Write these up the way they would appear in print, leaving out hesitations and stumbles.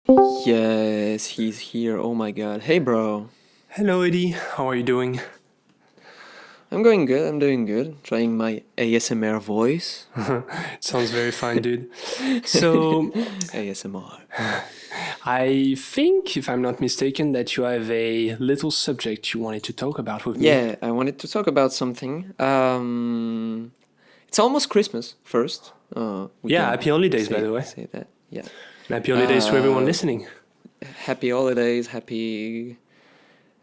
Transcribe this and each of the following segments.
Yes, he's here. Oh my god. Hey, bro. Hello, Eddy. How are you doing? I'm going good. I'm doing good. Trying my ASMR voice. It sounds very fine, dude. So, ASMR. I think, if I'm not mistaken, that you have a little subject you wanted to talk about with me. Yeah, I wanted to talk about something. It's almost Christmas. First, we Yeah, can happy holidays, by say the way. say that. Yeah. And happy holidays to everyone Uh, listening. Happy holidays. Happy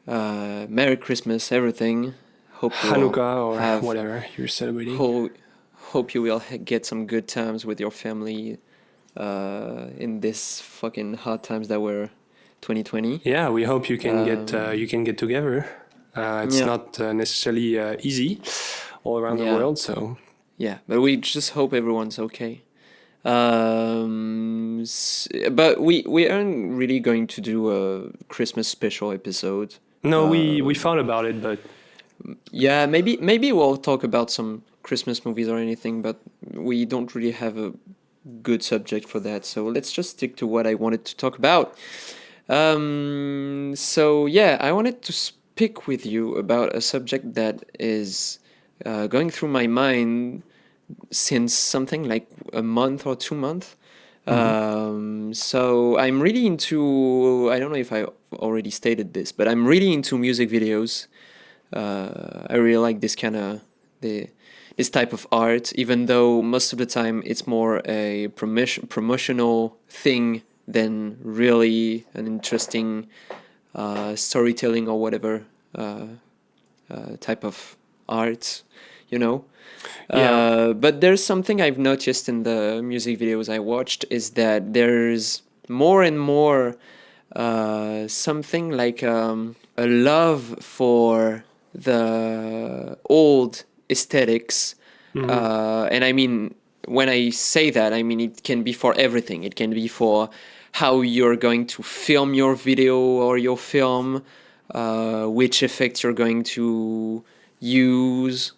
Merry Christmas. Everything. Hope you all Hanukkah or have. whatever you're celebrating. Hope hope you will get some good times with your family in this fucking hard times that were 2020. Yeah, we hope Um, you can get together. It's yeah, not necessarily easy all around the yeah, world, so yeah. But we just hope everyone's okay. But we aren't really going to do a Christmas special episode. no, we Um, thought about it, but yeah, maybe we'll talk about some Christmas movies or anything, but we don't really have a good subject for that. So let's just stick to what I wanted to talk about. So yeah, I wanted to speak with you about a subject that is going through my mind since something like a month or 2 months. mhm. So I'm really into, I don't know if I already stated this, but I'm really into music videos. I really like the this type of art, even though most of the time it's more a promotional thing than really an interesting storytelling or whatever type of art, you know. Yeah. But there's something I've noticed in the music videos I watched is that there's more and more something like a love for the old aesthetics. Mhm. And I mean, when I say that, I mean it can be for everything. It can be for how you're going to film your video or your film, which effects you're going to use,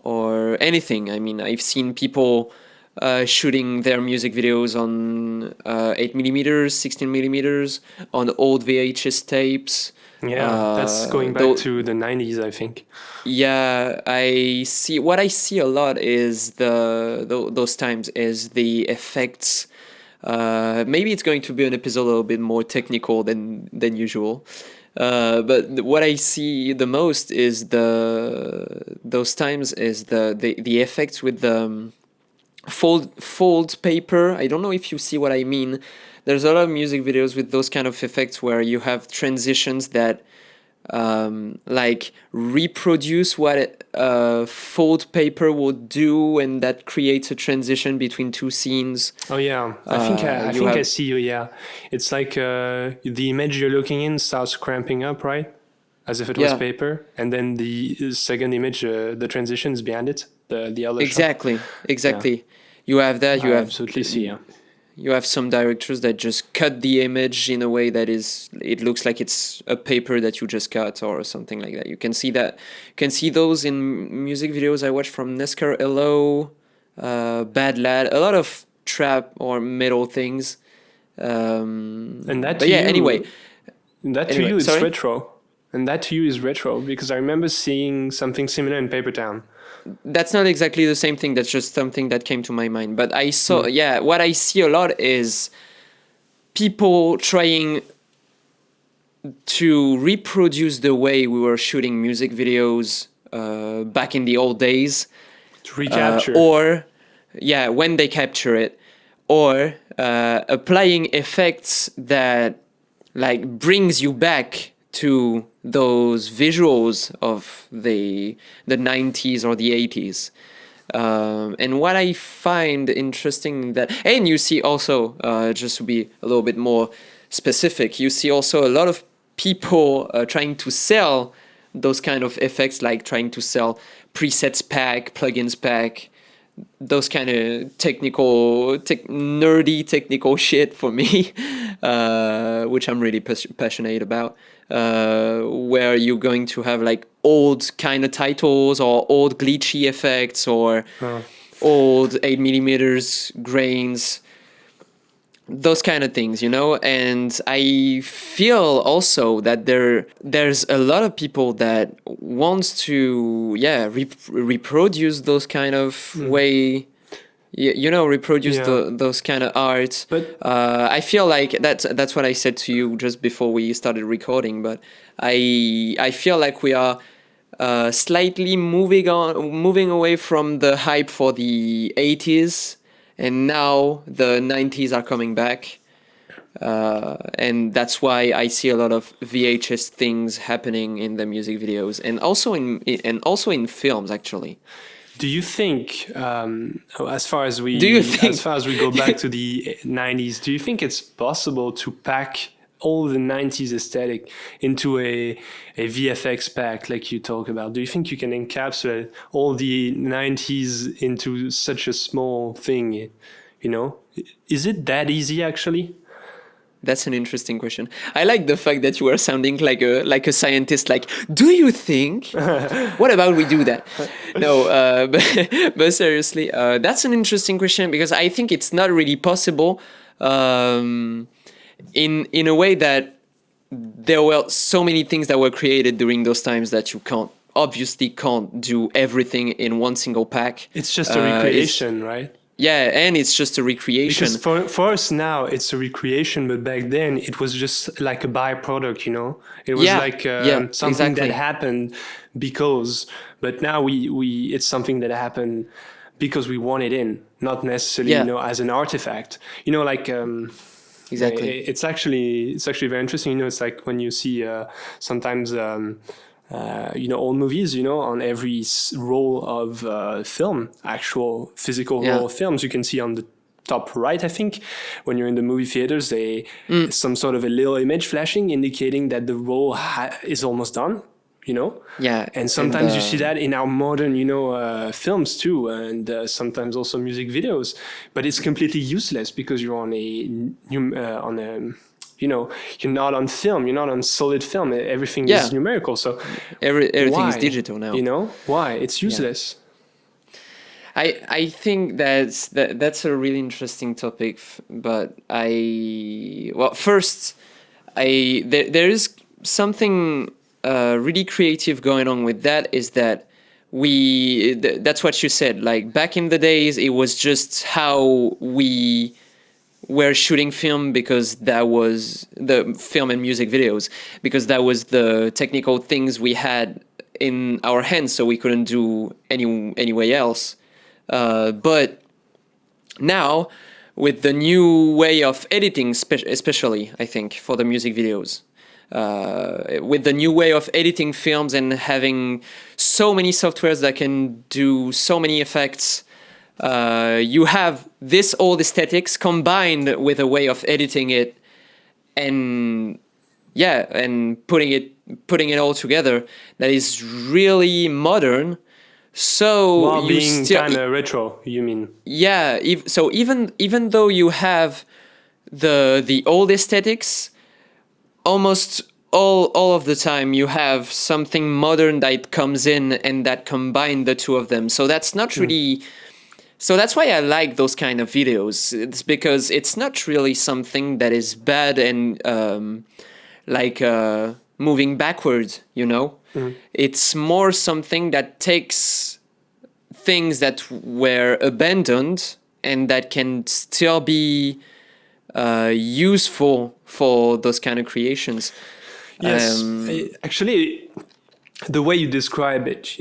or anything. I mean, I've seen people shooting their music videos on 8 millimeters, 16 millimeters, on old VHS tapes. Yeah, that's going back Though, to the 90s, I think. yeah, I see. What I see a lot is those times is the effects. Maybe it's going to be an episode a little bit more technical than usual. But what I see the most is those times is the effects with the fold paper. I don't know if you see what I mean. There's a lot of music videos with those kind of effects where you have transitions that like reproduce what fold paper would do, and that creates a transition between two scenes. Oh yeah, I You think I have see you. Yeah, it's like the image you're looking in starts cramping up, right? As if it was yeah, paper, and then the second image, the transition is behind it, the other shot. exactly, Yeah, exactly. You have that. I absolutely see. Yeah, You have some directors that just cut the image in a way that is, it looks like it's a paper that you just cut or something like that. You can see that. You can see those in music videos I watched from Nesker Hello, Bad Lad, a lot of trap or metal things. and But yeah, that to anyway, you, it's sorry. retro, and that to you is retro because I remember seeing something similar in Paper Town. That's not exactly the same thing. That's just something that came to my mind. But I saw, Mm. yeah, what I see a lot is people trying to reproduce the way we were shooting music videos back in the old days, To recapture. or yeah, when they capture it, or applying effects that like brings you back to those visuals of the 90s or the 80s. And what I find interesting that, and you see also, just to be a little bit more specific, you see also a lot of people trying to sell those kind of effects, like trying to sell presets pack, plugins pack, those kind of nerdy technical shit for me, which I'm really passionate about. Where you're going to have like old kind of titles or old glitchy effects or Uh, old 8 millimeters grains, those kind of things, and I feel also that there's a lot of people that wants to reproduce those kind of way, reproduce those kind of art. But I feel like that's what I said to you just before we started recording, but I feel like we are slightly moving away from the hype for the 80s, and now the 90s are coming back, and that's why I see a lot of VHS things happening in the music videos, and also in films actually. do you think, as far as we go back to the 90s, do you think it's possible to pack all the 90s aesthetic into a VFX pack like you talk about? Do you think you can encapsulate all the 90s into such a small thing? Is it that easy actually? That's an interesting question. I like the fact that you are sounding like a scientist. Like, do you think? What about we do that? No, but seriously, that's an interesting question, because I think it's not really possible. In a way that there were so many things that were created during those times that you obviously can't do everything in one single pack. It's just a recreation, right? Yeah, and it's just a recreation. Because for us now, it's a recreation, but back then it was just like a byproduct, It was something that happened because, but now it's something that happened because we want it in, not necessarily, as an artifact. Exactly. It's actually very interesting. It's like when you see sometimes old movies. On every roll of film, actual physical roll of films, you can see on the top right, I think, when you're in the movie theaters, some sort of a little image flashing indicating that the roll is almost done. Yeah. And sometimes you see that in our modern, films too, and sometimes also music videos. But it's completely useless because you're on you're not on film, you're not on solid film. Everything is numerical. So everything is digital now. Why? It's useless. I think that's a really interesting topic, but first, there is something really creative going on with that, is that that's what you said, like back in the days it was just how we were shooting film, because that was the film and music videos, because that was the technical things we had in our hands, so we couldn't do any way else. But now with the new way of editing, especially I think for the music videos, with the new way of editing films and having so many softwares that can do so many effects, you have this old aesthetics combined with a way of editing it, and putting it all together that is really modern. So while being kind of retro, you mean? Yeah. So even though you have the old aesthetics, almost all of the time you have something modern that comes in and that combine the two of them. So that's not really. So that's why I like those kind of videos. It's because it's not really something that is bad and moving backwards, It's more something that takes things that were abandoned and that can still be useful for those kind of creations. Yes, actually, the way you describe it,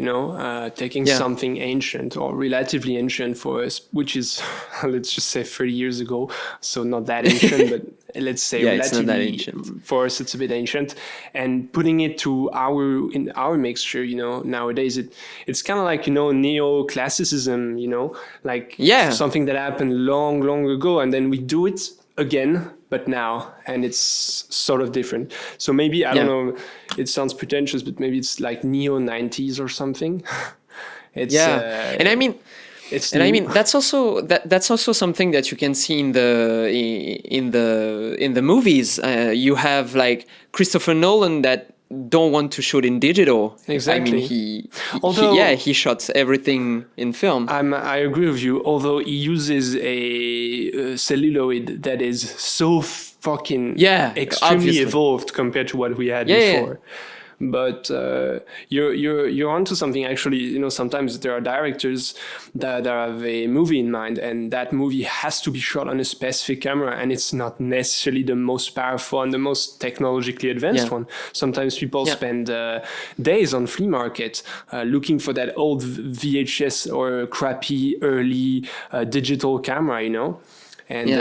taking something ancient or relatively ancient for us, which is, let's just say 30 years ago, so not that ancient, but let's say relatively, it's not that ancient. For us it's a bit ancient, and putting it to our mixture, nowadays it's kind of like, neoclassicism, something that happened long ago, and then we do it again, but now, and it's sort of different. So maybe, I don't know, it sounds pretentious, but maybe it's like neo-90s or something. It's and I mean, that's also something that you can see in the movies. You have like Christopher Nolan that don't want to shoot in digital. Exactly. I mean, he shot everything in film. I agree with you. Although he uses a celluloid that is so fucking extremely evolved compared to what we had before. But you're onto something. Actually, you know, sometimes there are directors that have a movie in mind, and that movie has to be shot on a specific camera, and it's not necessarily the most powerful and the most technologically advanced one. Sometimes people spend days on flea market looking for that old VHS or crappy early digital camera, you know. And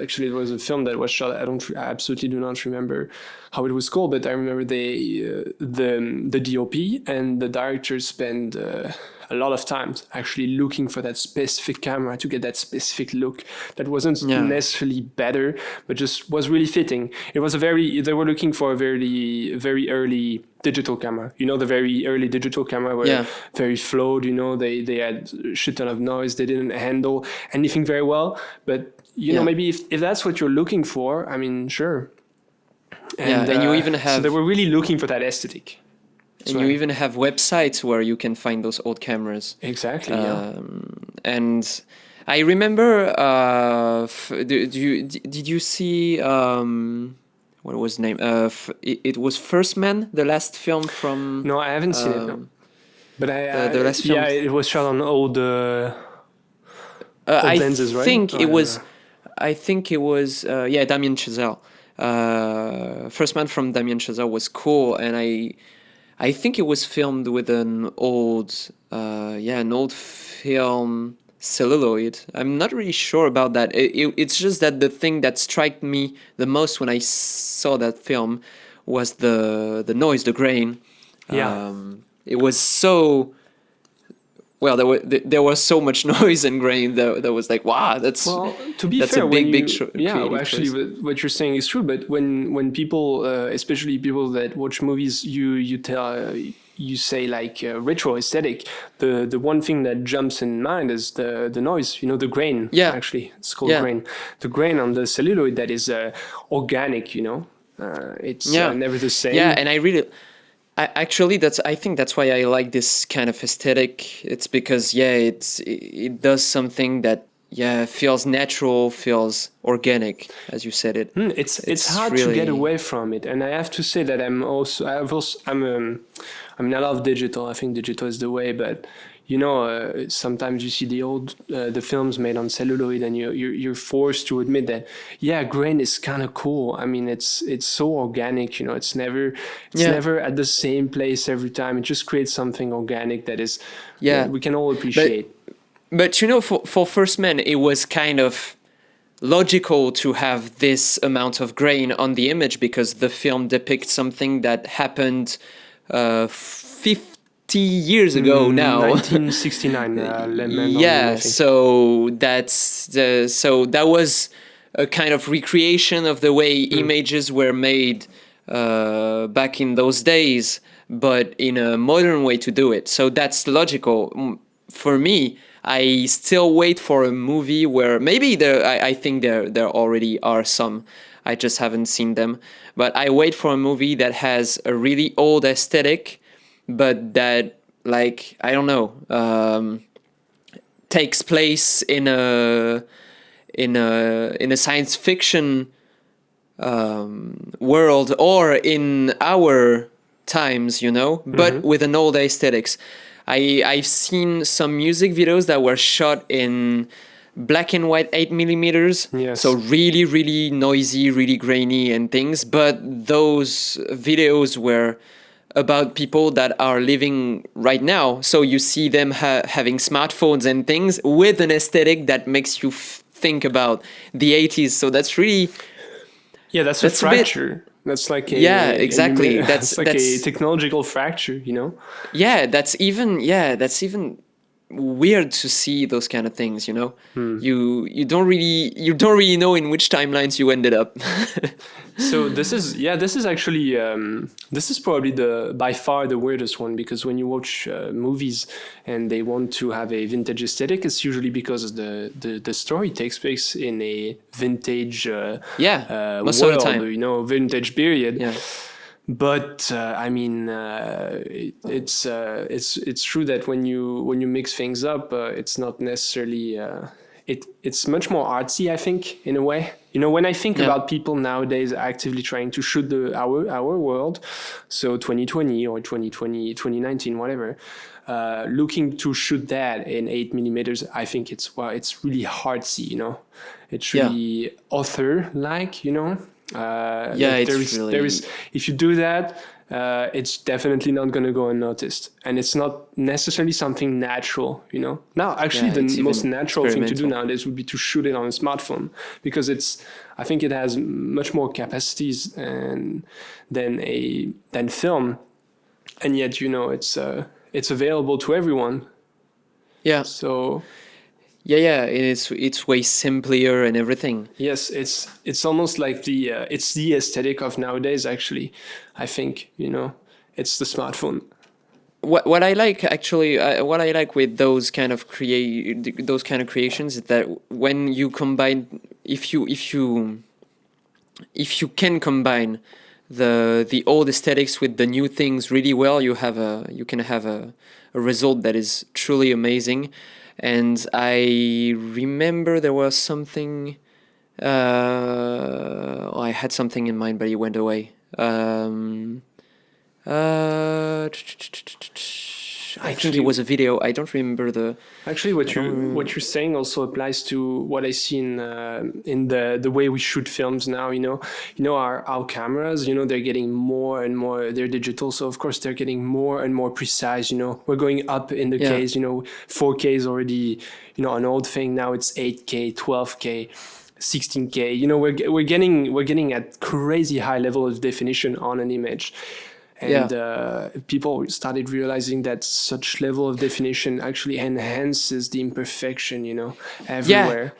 actually, it was a film that was shot. I absolutely do not remember how it was called, but I remember the DOP and the director spent a lot of time actually looking for that specific camera to get that specific look that wasn't necessarily better, but just was really fitting. It was they were looking for a very, very early digital camera. You know, the very early digital camera were very flawed. You know, they had a shit ton of noise. They didn't handle anything very well, but you know, maybe if that's what you're looking for, I mean, sure. And you even have... So they were really looking for that aesthetic. And you even have websites where you can find those old cameras. Exactly, And I remember, did you see, what was the name? It was First Man, the last film from... No, I haven't seen it, no. But the last film... Yeah, it was shot on old lenses, right? I think it was Damien Chazelle. First Man from Damien Chazelle was cool, and I think it was filmed with an old film celluloid. I'm not really sure about that. It's just that the thing that struck me the most when I saw that film was the noise, the grain. It was so... Well, there was so much noise and grain that was like, wow, that's to be fair, a big actually, what you're saying is true. But when people, especially people that watch movies, you say like retro aesthetic, the one thing that jumps in mind is the noise. You know, the grain. Yeah, actually, it's called grain. The grain on the celluloid that is organic. You know, it's never the same. Yeah, and I think that's why I like this kind of aesthetic. It's because it does something that feels natural, feels organic, as you said it. It's hard to get away from it, and I have to say that I love digital. I think digital is the way, but you know, sometimes you see the films made on celluloid, and you're forced to admit that grain is kind of cool. I mean, it's so organic. You know, it's never at the same place every time. It just creates something organic that is we can all appreciate. But you know, for First Man, it was kind of logical to have this amount of grain on the image because the film depicts something that happened 50 years ago now. 1969. So that was a kind of recreation of the way images were made back in those days, but in a modern way to do it. So that's logical. For me, I still wait for a movie where maybe I think there already are some. I just haven't seen them. But I wait for a movie that has a really old aesthetic, but that, like, I don't know, takes place in a science fiction world or in our times, you know, but with an old aesthetics. I've seen some music videos that were shot in black and white 8mm. Yes. So really, really noisy, really grainy and things. But those videos were about people that are living right now. So you see them having smartphones and things with an aesthetic that makes you think about the 80s. So that's really... Yeah, that's a fracture. That's like exactly. That's like a technological fracture, you know? Yeah, that's even weird to see those kind of things, you know? You don't really know in which timelines you ended up. So this is actually this is probably by far the weirdest one, because when you watch movies and they want to have a vintage aesthetic, it's usually because the story takes place in a vintage most world, of the time, you know, vintage period. Yeah. But I mean, it's true that when you mix things up, it's not necessarily it's much more artsy, I think, in a way. You know, when I think about people nowadays actively trying to shoot our world, so 2020 or 2020, 2019, whatever, looking to shoot that in 8 millimeters, I think it's really artsy, you know. It's really author-like, you know. Like there is if you do that, it's definitely not going to go unnoticed, and it's not necessarily something natural, you know. Now actually the most natural thing to do nowadays would be to shoot it on a smartphone, because I think it has much more capacities than film, and yet, you know, it's available to everyone. So it's way simpler and everything. Yes, it's almost like it's the aesthetic of nowadays, actually. I think, you know, it's the smartphone. What I like actually, what I like with those kind of creations is that when you combine, if you can combine the old aesthetics with the new things really well, you can have a result that is truly amazing. And I remember there was something. I had something in mind, but it went away. I think it was a video. I don't remember the. Actually, what you're saying also applies to what I see in the way we shoot films now. You know our cameras. You know, they're getting more and more. They're digital, so of course they're getting more and more precise. You know, we're going up in the case. You know, 4K is already, you know, an old thing. Now it's 8K, 12K. 16K. You know, we're getting at crazy high level of definition on an image. And people started realizing that such level of definition actually enhances the imperfection, you know, everywhere.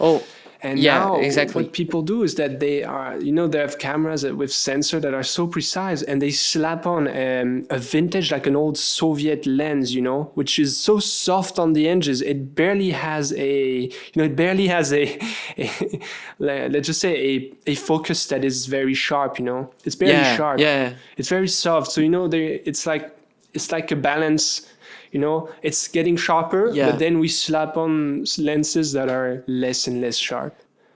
And now what people do is that they have cameras with sensor that are so precise, and they slap on a vintage, like an old Soviet lens, you know, which is so soft on the edges. It barely has let's just say a focus that is very sharp, you know. It's barely sharp. It's very soft. So, you know, it's like a balance. You know, it's getting sharper, but then we slap on lenses that are less and less sharp,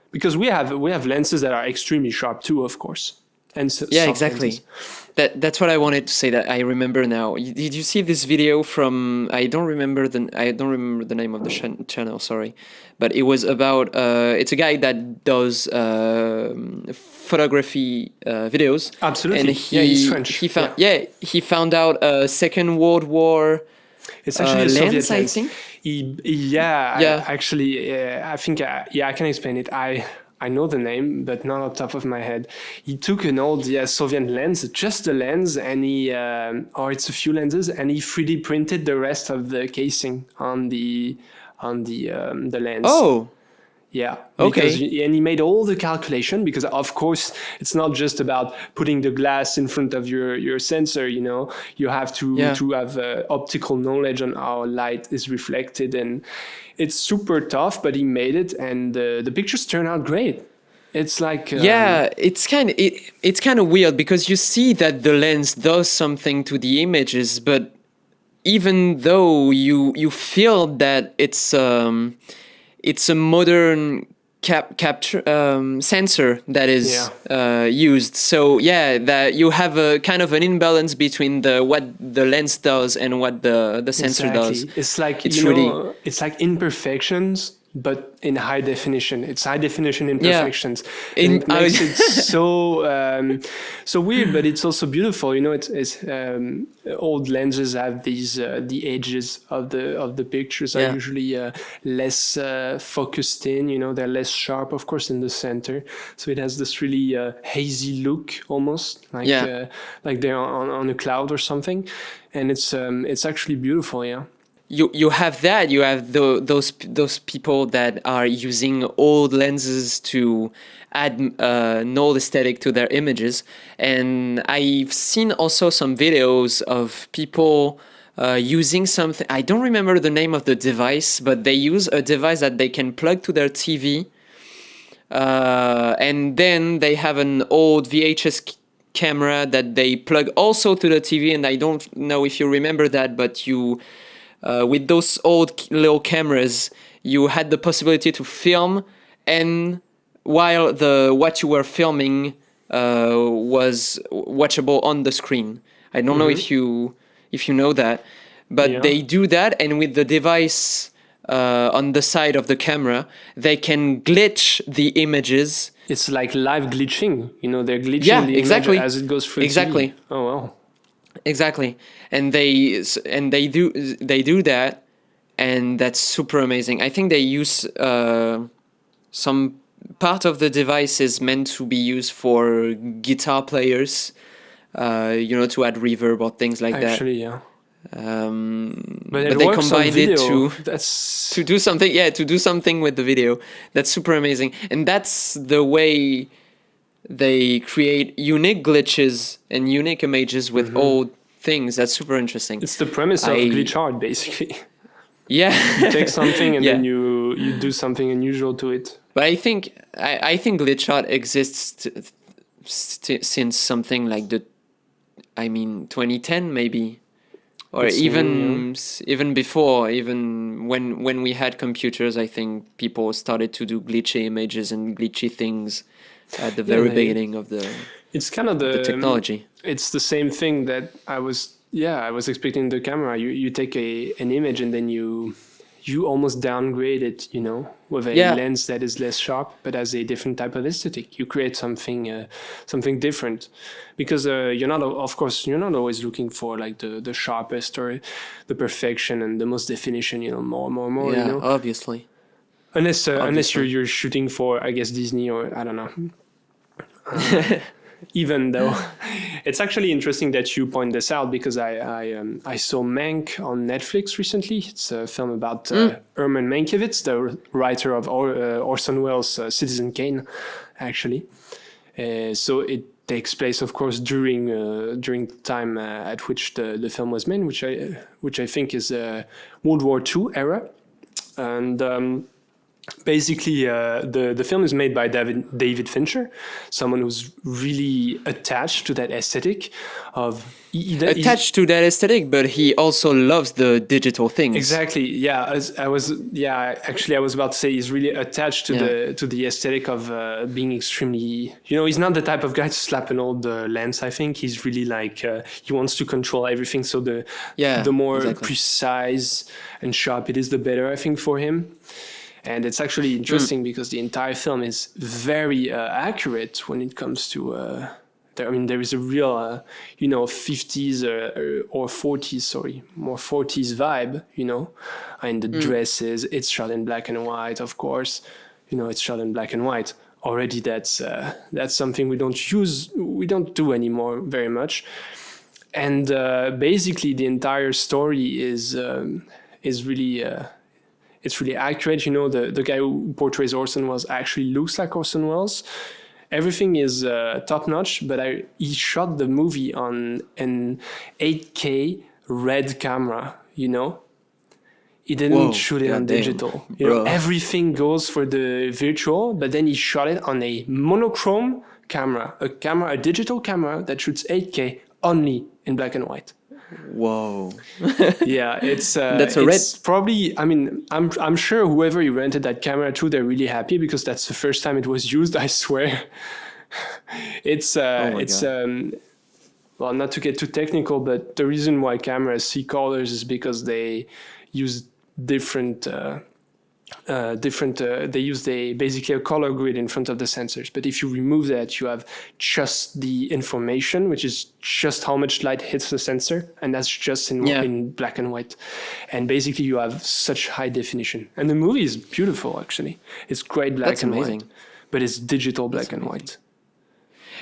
because we have lenses that are extremely sharp too, of course. And so exactly. That's what I wanted to say. That I remember now. Did you see this video from? I don't remember the name of the channel. Sorry, but it was about. It's a guy that does photography videos. Absolutely. And he's French. He found out a Second World War. It's actually a Soviet lens, I think. Actually, I think I can explain it. I know the name, but not on top of my head. He took an old Soviet lens, just the lens, and it's a few lenses, and he 3D printed the rest of the casing on the lens. Oh. Yeah. And he made all the calculation, because of course it's not just about putting the glass in front of your sensor, you know. You have to have optical knowledge on how light is reflected, and it's super tough, but he made it, and the pictures turn out great. It's like it's kind of weird, because you see that the lens does something to the images, but even though you feel that it's a modern capture sensor that is used. So that you have a kind of an imbalance between what the lens does and what the sensor does. It's like it's like imperfections, but in high definition. It's high definition imperfections. It makes it so weird, but it's also beautiful. You know, it's old lenses have these the edges of the pictures are usually less focused in. You know, they're less sharp, of course, in the center. So it has this really hazy look, almost like they're on a cloud or something, and it's actually beautiful. Yeah. You have that. You have those people that are using old lenses to add an old aesthetic to their images, and I've seen also some videos of people using something. I don't remember the name of the device, but they use a device that they can plug to their TV, and then they have an old VHS camera that they plug also to the TV. And I don't know if you remember that, but you with those old little cameras, you had the possibility to film, and while what you were filming was watchable on the screen. I don't know if you know that, but they do that, and with the device on the side of the camera, they can glitch the images. It's like live glitching. They're glitching the image as it goes through. Exactly. TV. Oh wow. Exactly, and they do that, and that's super amazing. I think they use some part of the device is meant to be used for guitar players, to add reverb or things like that. Actually, yeah. But they combined it to do something. Yeah, to do something with the video. That's super amazing, and that's the way they create unique glitches and unique images with old things. That's super interesting. It's the premise of glitch art, basically. Yeah, you take something and then you do something unusual to it. But I think glitch art exists since something like 2010 maybe, or even before. Even when we had computers, I think people started to do glitchy images and glitchy things at the very beginning of the. It's kind of the technology. It's the same thing that I was expecting the camera. You take an image and then you almost downgrade it, with a lens that is less sharp but has a different type of aesthetic. You create something different, because you're not always looking for like the sharpest or the perfection and the most definition. More. Yeah, obviously. Unless you're shooting for, I guess, Disney or I don't know. Even though it's actually interesting that you point this out, because I saw Mank on Netflix recently. It's a film about Herman Mankiewicz, the writer of Orson Welles' Citizen Kane, actually. So it takes place, of course, during the time at which the film was made, which I think is World War II era, and. Basically, the film is made by David Fincher, someone who's really attached to that aesthetic of to that aesthetic, but he also loves the digital things. Exactly. Yeah, I was about to say he's really attached to the aesthetic of being extremely. He's not the type of guy to slap an old lens. I think he's really like he wants to control everything. So the more precise and sharp it is, the better, I think, for him. And it's actually interesting because the entire film is very accurate when it comes to. There is a real, 50s or 40s, sorry, more 40s vibe, and the dresses. It's shot in black and white, of course. It's shot in black and white. Already, that's something we don't do anymore very much. And basically, the entire story is really. It's really accurate. The guy who portrays Orson Welles actually looks like Orson Welles. Everything is top notch, but he shot the movie on an 8K red camera. He didn't shoot it on digital. Everything goes for the virtual, but then he shot it on a monochrome camera, a digital camera that shoots 8K only in black and white. Whoa. Yeah, it's it's probably, I'm sure whoever he rented that camera to, they're really happy, because that's the first time it was used, I swear. Well, not to get too technical, but the reason why cameras see colors is because they use they use basically a color grid in front of the sensors. But if you remove that, you have just the information, which is just how much light hits the sensor, and that's just in black and white. And basically you have such high definition. And the movie is beautiful, actually. It's great black and white, but it's digital black and white.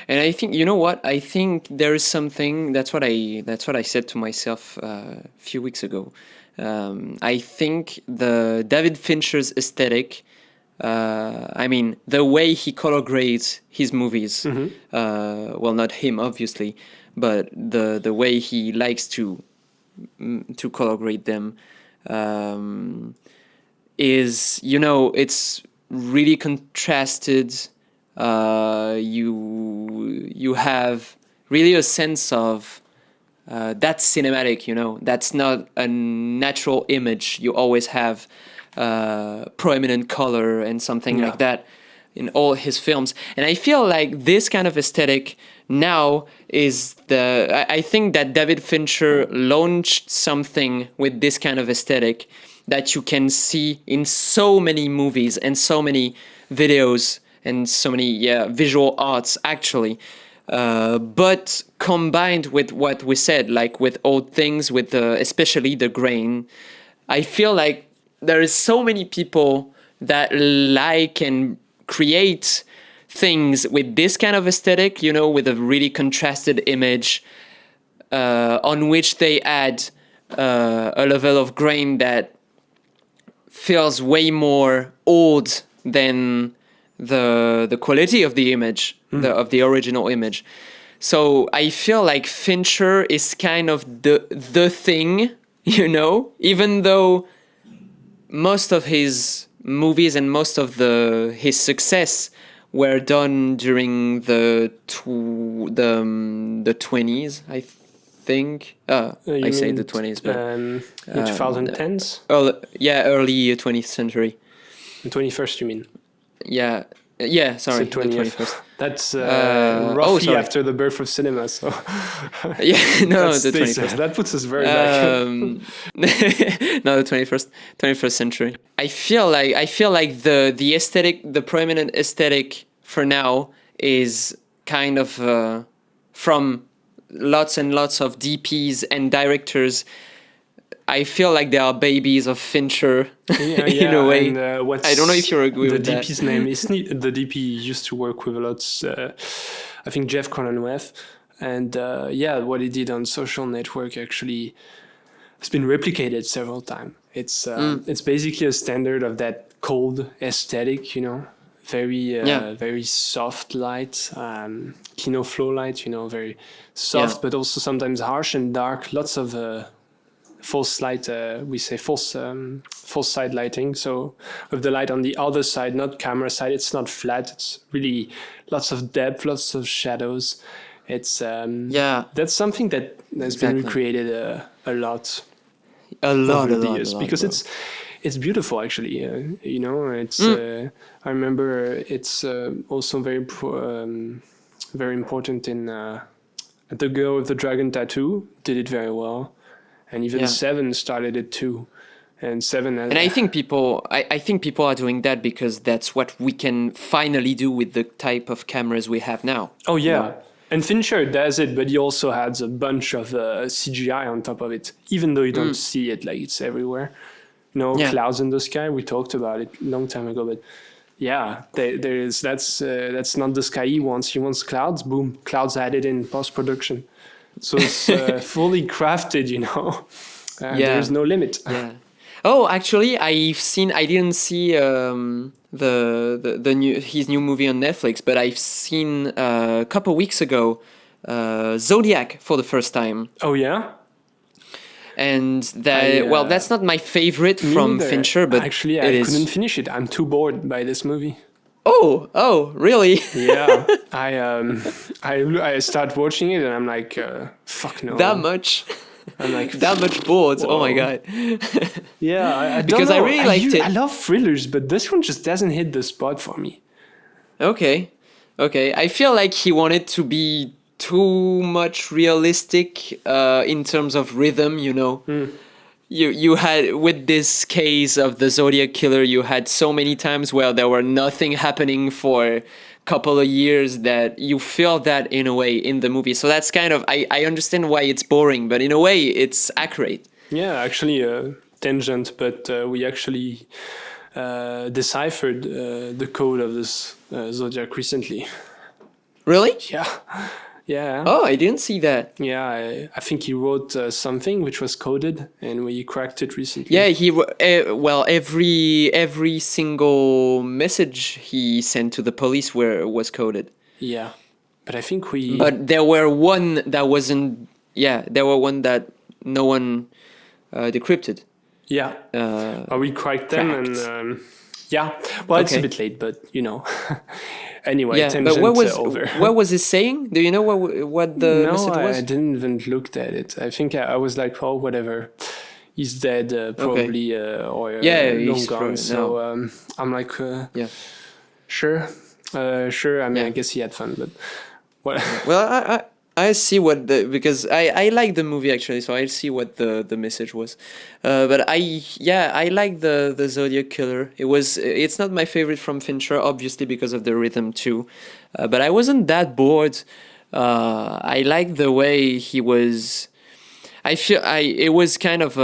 And I think, I think there is something, that's what I said to myself a few weeks ago. I think the David Fincher's aesthetic, the way he color grades his movies, well, not him, obviously, but the way he likes to color grade them, is, it's really contrasted. You have really a sense of that's cinematic, you know. That's not a natural image. You always have prominent color and something like that in all his films. And I feel like this kind of aesthetic now is I think that David Fincher launched something with this kind of aesthetic that you can see in so many movies and so many videos and so many visual arts actually. But combined with what we said, like with old things, with especially the grain, I feel like there is so many people that like and create things with this kind of aesthetic, you know, with a really contrasted image, on which they add a level of grain that feels way more old than the quality of the image, of the original image. So I feel like Fincher is kind of the thing, you know, even though most of his movies and most of his success were done during the 20s, I think. I say the 20s, but the 2010s. Early 20th century. The 21st, you mean? Yeah, sorry, the 21st. That's roughly after the birth of cinema. So yeah, no, the 21st. That puts us very back. No, the 21st century. I feel like the aesthetic, the prominent aesthetic for now is kind of from lots and lots of DPs and directors. I feel like they are babies of Fincher in a way. And, I don't know if you agree with that. The DP's name is the DP used to work with a lot. I think Jeff Cronenweth, and what he did on Social Network actually has been replicated several times. It's basically a standard of that cold aesthetic, you know, very soft light, kino flow light, you know, very soft, but also sometimes harsh and dark. Lots of false light, we say false side lighting. So with the light on the other side, not camera side, it's not flat. It's really lots of depth, lots of shadows. It's that's something that has been recreated a lot over the years, because it's beautiful actually. You know, it's I remember it's also very important in The Girl with the Dragon Tattoo did it very well. And even Seven started it too, and Seven. And I think people are doing that because that's what we can finally do with the type of cameras we have now. Oh yeah, you know? And Fincher does it, but he also adds a bunch of CGI on top of it, even though you don't see it, like it's everywhere. You know, clouds in the sky. We talked about it a long time ago, but that's not the sky he wants. He wants clouds. Boom, clouds added in post production. So it's fully crafted, you know. There's no limit. Yeah. Oh, actually, I didn't see his new movie on Netflix, but I've seen a couple weeks ago Zodiac for the first time. Oh yeah. And that's not my favorite from Fincher, but actually I couldn't finish it. I'm too bored by this movie. Oh, really? Yeah, I start watching it and I'm like, fuck no. That much? I'm like, that much bored? Whoa. Oh my god. Yeah, I don't because know. I really liked it. I love thrillers, but this one just doesn't hit the spot for me. Okay. I feel like he wanted to be too much realistic in terms of rhythm, you know. You had, with this case of the Zodiac Killer, you had so many times where there were nothing happening for a couple of years that you feel that in a way in the movie. So that's kind of, I understand why it's boring, but in a way it's accurate. Yeah, actually tangent, but we actually deciphered the code of this Zodiac recently. Really? Yeah. Yeah. Oh, I didn't see that. Yeah, I think he wrote something which was coded, and we cracked it recently. Yeah, every single message he sent to the police was coded. Yeah, but I think But there were one that wasn't. Yeah, there were one that no one decrypted. Yeah. We cracked them, and well, it's a bit late, but you know. Anyway, Yeah, but tangent over. what was he saying? Do you know what the No, message was? I didn't even look at it. I think I was like, oh, whatever. He's dead, Okay. probably, or Yeah, long he's gone. So no. I'm like, Yeah. sure, sure. I mean, I Yeah. guess he had fun, but what? Yeah. Well, I see what because I like the movie actually, so I see what the message was. But I like the Zodiac Killer. It's not my favorite from Fincher, obviously because of the rhythm too. But I wasn't that bored. I like the way he was. I feel it was kind of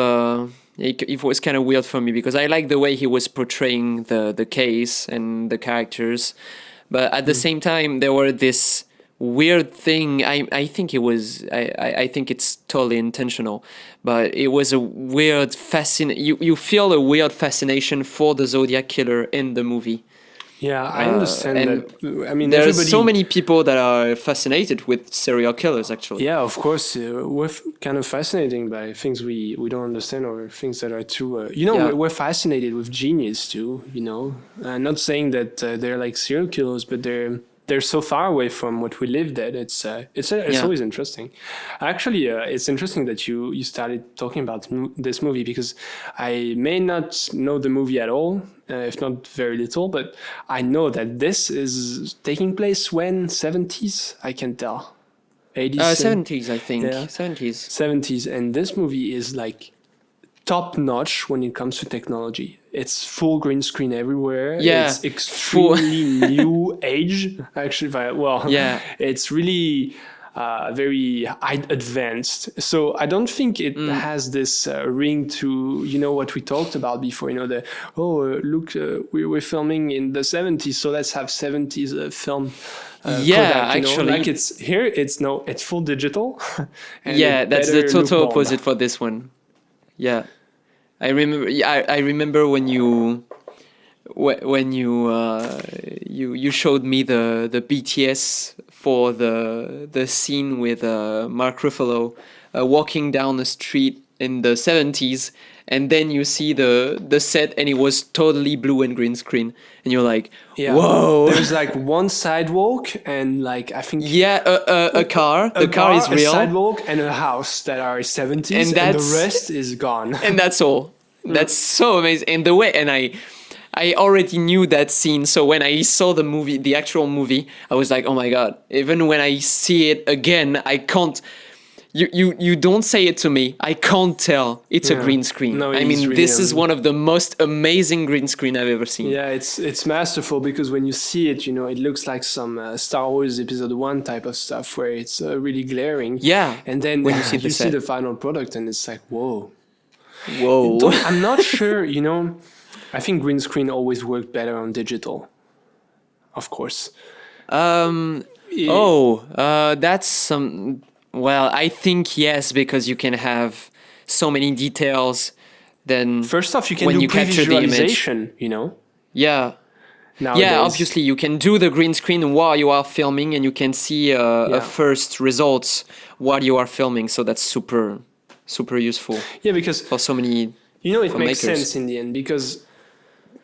it was kind of weird for me because I like the way he was portraying the case and the characters, but at the same time there were this weird thing. I think it was I think it's totally intentional, but it was a weird you feel a weird fascination for the Zodiac Killer in the movie. Yeah, I understand And that. I mean, there's so everybody. many people that are fascinated with serial killers actually. Yeah, of course, we're kind of fascinating by things we don't understand or things that are too. Yeah. We're fascinated with genius too. Not saying that they're like serial killers, but they're so far away from what we lived at. It's Yeah. always interesting. Actually, it's interesting that you started talking about this movie because I may not know the movie at all, if not very little, but I know that this is taking place when 70s. I can tell. 80s, 70s, I think. yeah. 70s. 70s, and this movie is like top notch when it comes to technology. It's full green screen everywhere. Yeah, It's extremely new age. Actually, Yeah. it's really very advanced. So I don't think it has this ring to what we talked about before. Look, we're filming in the 70s, so let's have 70s film. Yeah, Kodak, actually. like it's full digital. And Yeah, it that's the better look total bomb. opposite for this one. Yeah, I remember. Yeah, I remember when you you showed me the BTS for the scene with Mark Ruffalo walking down the street in the 70s, and then you see the set and it was totally blue and green screen, and you're like, Yeah. whoa. There's like one sidewalk and like I think Yeah, a car. The car is a real, sidewalk and a house that are 70s, And and the that's- rest is gone. and that's all. That's so amazing. And the way, and I already knew that scene. So when I saw the movie, the actual movie, I was like, oh my god! Even when I see it again, I can't. You don't say it to me. I can't tell it's a Yeah. green screen. No, I it is mean, really this is amazing. one of the most amazing green screen I've ever seen. Yeah, it's masterful because when you see it, it looks like some Star Wars Episode 1 type of stuff where it's really glaring. Yeah, And then when you see the you see set. the final product and it's like, whoa. Whoa. I'm not sure, I think green screen always worked better on digital, of course. That's some. Well, I think yes, because you can have so many details. Then First off, you can when do you capture the image. pre-visualization, Yeah. nowadays. Yeah, obviously you can do the green screen while you are filming, and you can see a first results while you are filming. So that's super useful Yeah, because for so many. it makes filmmakers. sense in the end because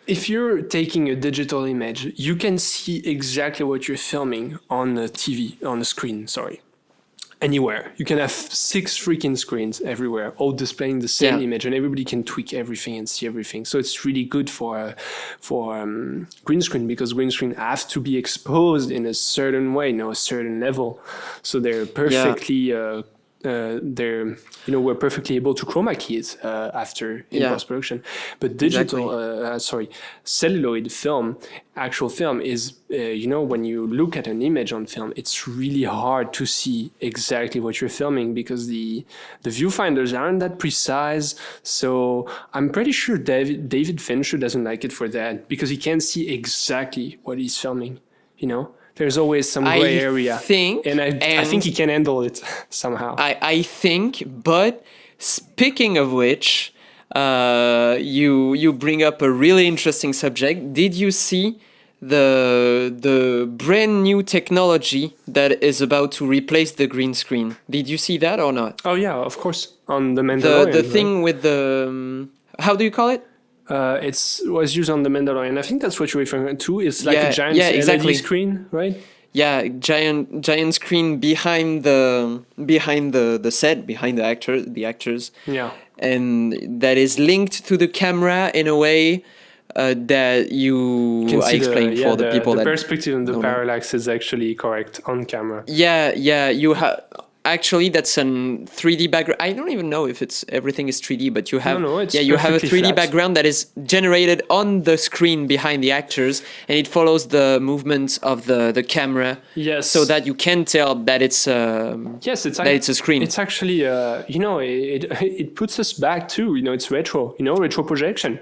if you're taking a digital image, you can see exactly what you're filming on the TV, on the screen, sorry. Anywhere. You can have 6 freaking screens everywhere, all displaying the same image, and everybody can tweak everything and see everything. So it's really good for green screen because green screen have to be exposed in a certain way, a certain level. So they're perfectly we're perfectly able to chroma key it after in post-production. But digital, celluloid film, actual film is, when you look at an image on film, it's really hard to see exactly what you're filming because the viewfinders aren't that precise. So I'm pretty sure David Fincher doesn't like it for that because he can't see exactly what he's filming, There's always some gray area. And I think he can handle it somehow. I think, but speaking of which, you bring up a really interesting subject. Did you see the brand new technology that is about to replace the green screen? Did you see that or not? Oh yeah, of course. On the Mandalorian. The thing with the how do you call it? It was used on The Mandalorian. I think that's what you're referring to. It's like a giant exactly. LED screen, right? Yeah, giant screen behind the set, behind the actors. Yeah. And that is linked to the camera in a way that I explained for the people the that perspective and the parallax is actually correct on camera. Yeah, you have actually that's an 3D background. I don't even know if everything is 3D, but you have you have a 3D flat background that is generated on the screen behind the actors, and it follows the movements of the camera. Yes. So that you can tell that it's it's a screen. It's actually it puts us back to it's retro retro projection.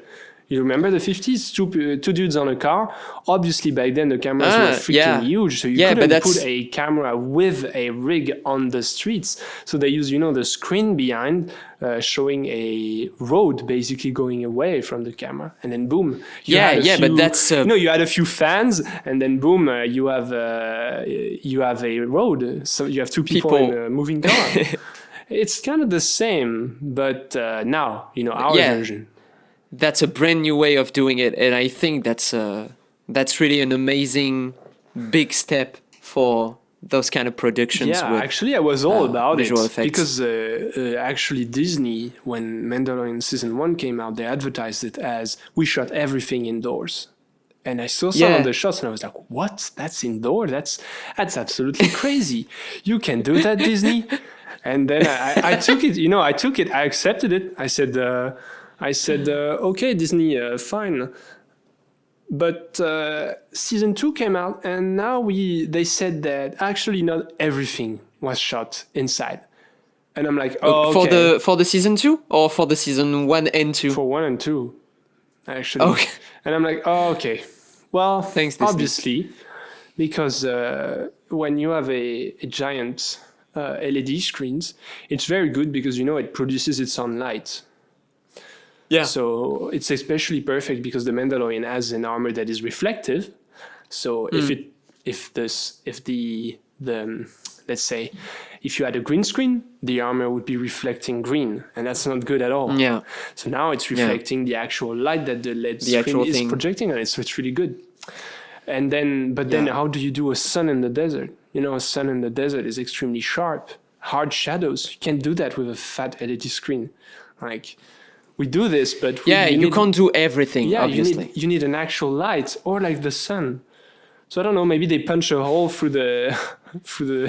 You remember the 50s? Two dudes on a car. Obviously, back then the cameras were freaking huge, so you couldn't put a camera with a rig on the streets. So they use, the screen behind, showing a road basically going away from the camera, and then boom. But that's you had a few fans, and then boom, you have a road. So you have two people in a moving car. It's kind of the same, but now our version. That's a brand new way of doing it, and I think that's really an amazing big step for those kind of productions. Yeah, actually, I was all about visual it effects. Because actually Disney, when Mandalorian season 1 came out, they advertised it as we shot everything indoors. And I saw some of the shots, and I was like, "What? That's indoor? That's absolutely crazy! You can do that, Disney?" And then I took it. I took it. I accepted it. I said, okay, Disney, fine. But season 2 came out, and now they said that actually not everything was shot inside. And I'm like, okay. For the season 2 or for the season 1 and 2? For 1 and 2, actually. Okay. And I'm like, okay. Well, thanks, Disney. Obviously, because when you have a giant LED screens, it's very good because it produces its own light. Yeah. So it's especially perfect because the Mandalorian has an armor that is reflective. So if the let's say if you had a green screen, the armor would be reflecting green, and that's not good at all. Yeah. So now it's reflecting the actual light that the LED screen is projecting on it. So it's really good. And then, then how do you do a sun in the desert? A sun in the desert is extremely sharp, hard shadows. You can't do that with a fat LED screen. We do this, but you can't do everything. Yeah, obviously, you need an actual light, or like the sun. So I don't know. Maybe they punch a hole through the through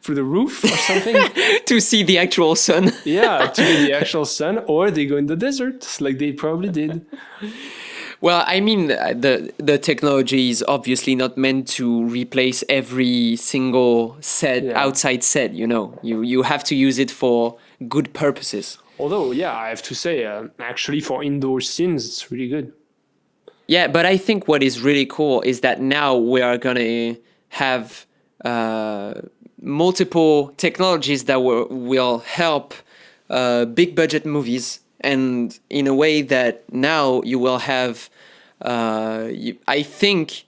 the roof or something to see the actual sun. Yeah, to get the actual sun, or they go in the desert, like they probably did. Well, I mean, the technology is obviously not meant to replace every single outside set. You have to use it for good purposes. Although, I have to say, actually for indoor scenes, it's really good. Yeah, but I think what is really cool is that now we are going to have multiple technologies that will help big budget movies, and in a way that now you will have, I think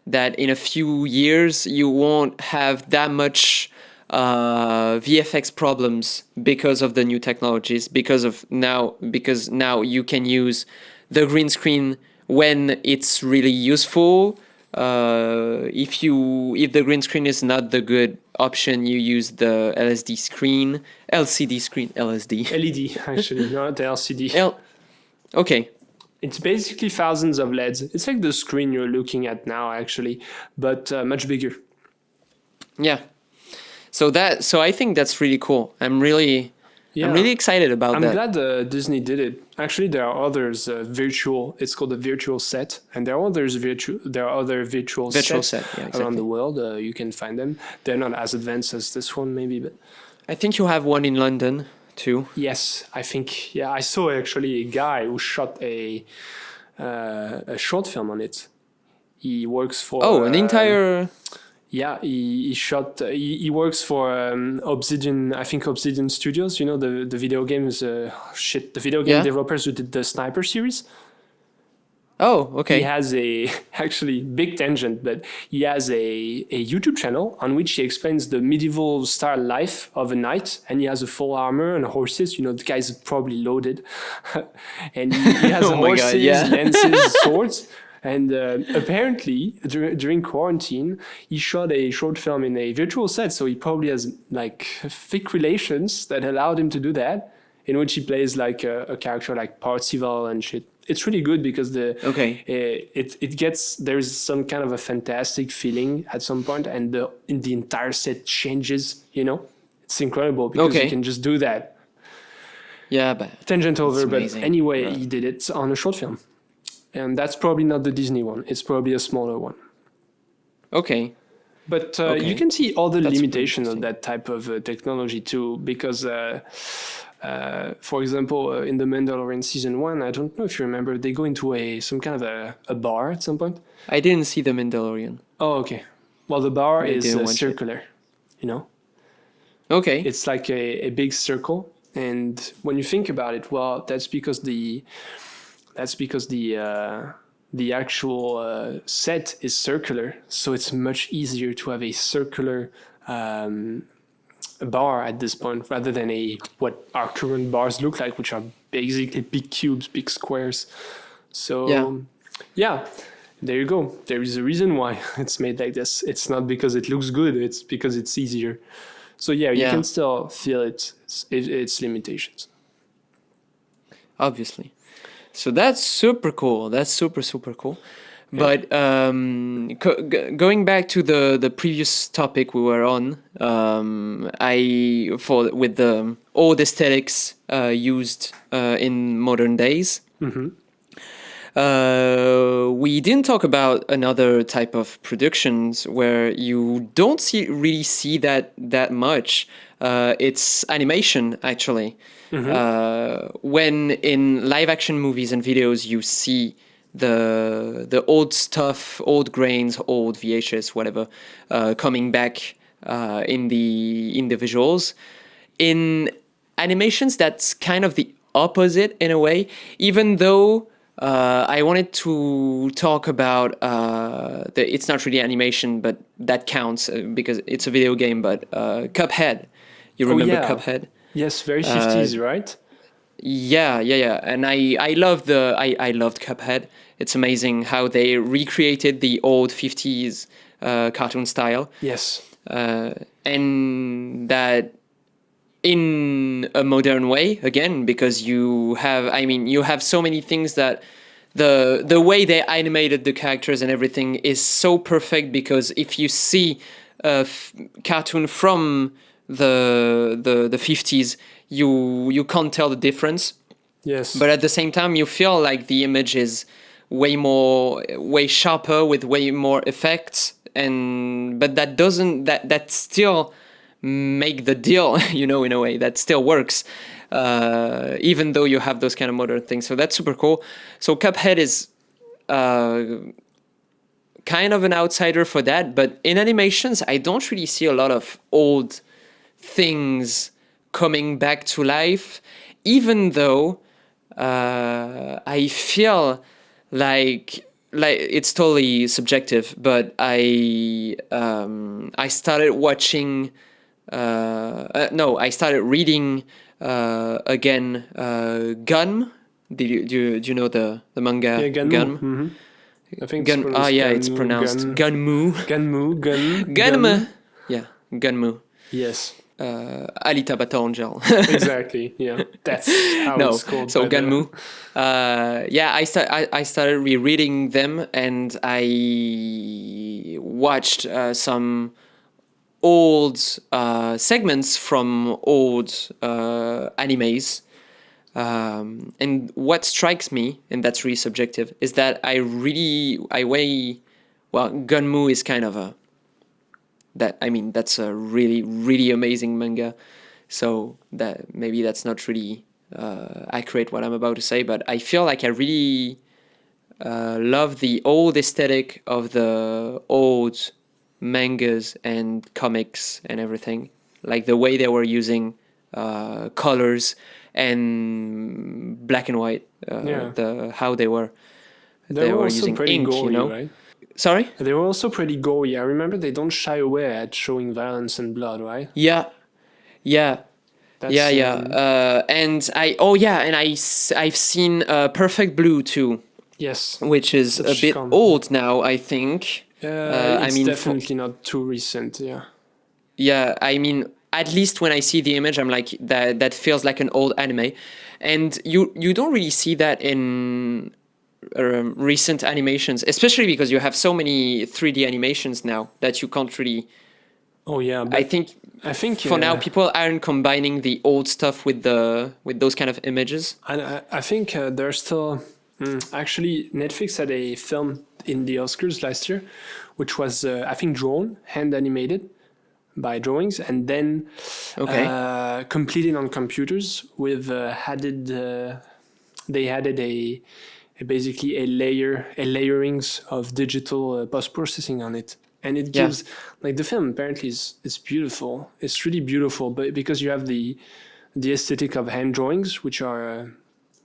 that in a few years you won't have that much VFX problems because of the new technologies, because now you can use the green screen when it's really useful. If the green screen is not the good option, you use the LCD screen, LED actually, not the LCD. Okay. It's basically thousands of LEDs. It's like the screen you're looking at now, actually, but much bigger. Yeah. So I think that's really cool. I'm really excited about that. I'm glad Disney did it. Actually, there are others virtual. It's called a virtual set, and there are other virtual sets around the world. You can find them. They're not as advanced as this one, maybe, but I think you have one in London too. Yes, I think. Yeah, I saw actually a guy who shot a short film on it. He works for an entire. Yeah, he shot. He works for Obsidian. I think Obsidian Studios. The video games. The video game developers who did the Sniper series. Oh, He okay. has a actually big tangent, but he has a YouTube channel on which he explains the medieval style life of a knight, and he has a full armor and horses. You know, the guy's probably loaded, and he has Oh my God, horses, yeah. lances, swords. And apparently, during quarantine, he shot a short film in a virtual set, so he probably has like thick relations that allowed him to do that, in which he plays like a character like Parzival and shit. It's really good because Okay. it gets, there's some kind of a fantastic feeling at some point, and the entire set changes. You know, it's incredible because you Okay. can just do that. Yeah, but Tangent it's over, but amazing. anyway, he did it on a short film, and that's probably not the Disney one. It's probably a smaller one. Okay. But Okay. you can see all the That's limitations of interesting. that type of technology too, because, for example, in the Mandalorian season 1, I don't know if you remember, they go into some kind of a bar at some point. I didn't see The Mandalorian. Oh, okay. Well, the bar I is didn't watch it. circular, you know? Okay. It's like a big circle, and when you think about it, well, the actual set is circular, so it's much easier to have a circular bar at this point rather than what our current bars look like, which are basically big cubes, big squares. So Yeah. yeah, there you go. There is a reason why it's made like this. It's not because it looks good, it's because it's easier. So yeah, you Yeah. can still feel its limitations. Obviously. So that's super cool. That's super cool. But going back to the previous topic we were on, with the old aesthetics used in modern days. We didn't talk about another type of productions where you don't really see that much. It's animation, actually. When in live action movies and videos you see the old stuff, old grains, old VHS, whatever, coming back in the visuals. In animations, that's kind of the opposite in a way, even though I wanted to talk about it's not really animation, but that counts because it's a video game. But Cuphead, you remember Cuphead? Yes, very 50s, right? Yeah. And I loved Cuphead. It's amazing how they recreated the old 50s cartoon style. Yes. And that in a modern way again, because you have so many things that the way they animated the characters and everything is so perfect, because if you see a cartoon from the 50s, you can't tell the difference. Yes. But at the same time, you feel like the image is way sharper with way more effects, but that still make the deal, in a way that still works, even though you have those kind of modern things. So that's super cool. So Cuphead is kind of an outsider for that, but in animations, I don't really see a lot of old things coming back to life, even though I feel like it's totally subjective, but I started watching. No, I started reading again. Gun. Do you know the manga? Yeah, Gunmu. Gun. Mm-hmm. I think Gun. it's Yeah, Gunmu, it's pronounced Gunmu. Gunmu. Gunmu. Yeah, Gunmu. Yes. Alita Battle Angel. Exactly. Yeah, that's how No, it's called. so Gunmu. I started rereading them, and I watched some old segments from old animes. And what strikes me, and that's really subjective, is that Gunmu is kind of that's a really, really amazing manga. So that maybe that's not really accurate what I'm about to say, but I feel like I really love the old aesthetic of the old mangas and comics and everything, like the way they were using colors and black and white, how they were. They were also using pretty ink, gory, right? Sorry? They were also pretty gory. I remember they don't shy away at showing violence and blood, right? Yeah, yeah. That's I've seen Perfect Blue too, yes, which is a bit old now, I think. It's definitely not too recent. Yeah. Yeah, I mean, at least when I see the image, I'm like, that feels like an old anime, and you don't really see that in recent animations, especially because you have so many 3D animations now that you can't really. Oh yeah, but I think for now people aren't combining the old stuff with those kind of images. I think there's still actually Netflix had a film in the Oscars last year, which was I think drawn, hand animated by drawings, and then completed on computers with added. They added basically a layerings of digital post processing on it. And it gives like the film apparently is beautiful. It's really beautiful, but because you have the aesthetic of hand drawings, which are